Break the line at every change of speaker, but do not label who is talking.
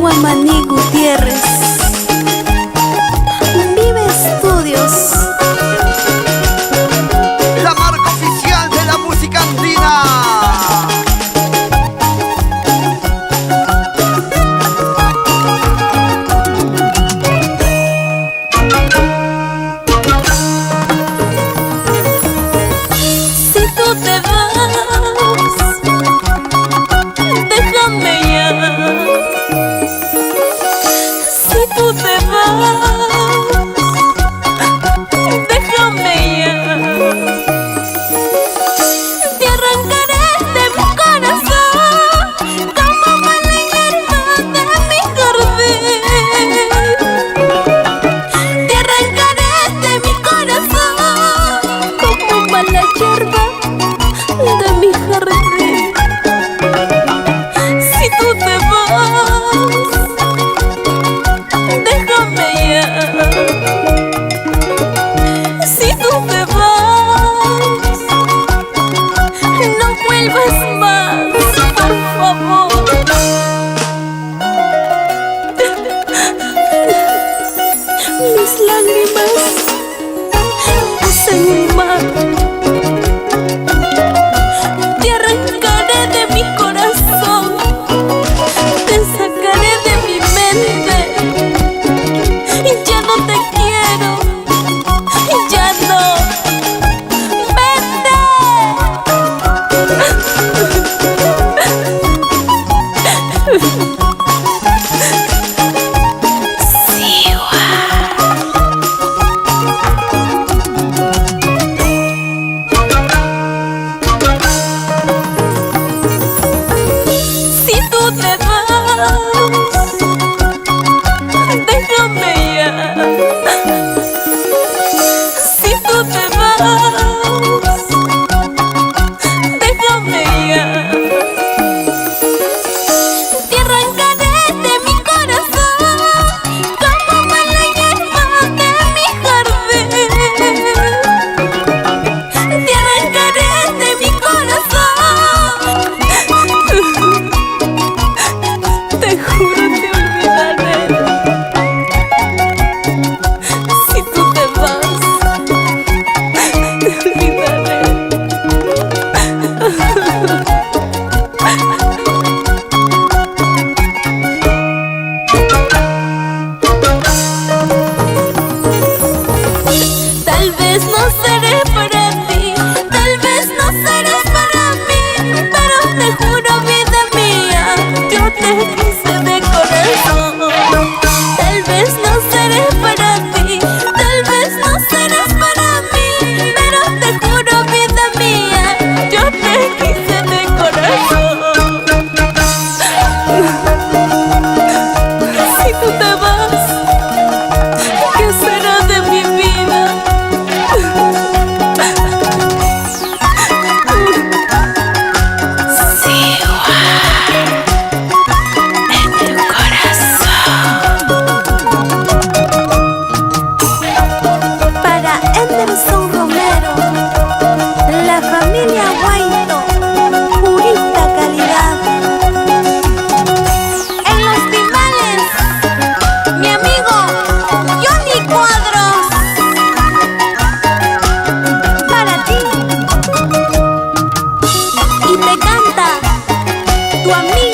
Guamaní Gutiérrez. Vive Estudios.
La marca oficial de la música andina.
Si tú te vas, déjame ya. Si tú te vas, déjame ya. Te arrancaré de mi corazón como mala hierba de mi jardín. Te arrancaré de mi corazón como mala hierba de mi jardín. Si tú te vas, déjame ya. Si tú te vas, no vuelvas más, por favor. Mis lágrimas hacen un mar. Te arrancaré de mi corazón, te sacaré de mi mente. Ya no te quiero, ya no. ¡Vete! Si tú te vas, déjame ya. Si tú te vas, déjame ya. Te arrancaré de mi corazón como mala hierba de mi jardín. Te arrancaré de mi corazón. Te juro te olvidaré. Si tú te vas, te olvidaré. Tal vez no seré para ti, tal vez no serás para mí, pero te juro, vida mía, yo te quise de corazón. Tal vez no seré para ti, tal vez no serás para mí, pero te juro, vida mía, yo te quise de corazón. Si tú te vas, ¿qué será de mi vida? En tu corazón. Para Anderson Romero, la familia Guaito, purita calidad. En los timales, mi amigo Johnny Cuadros. Para ti. Y te canta tu amigo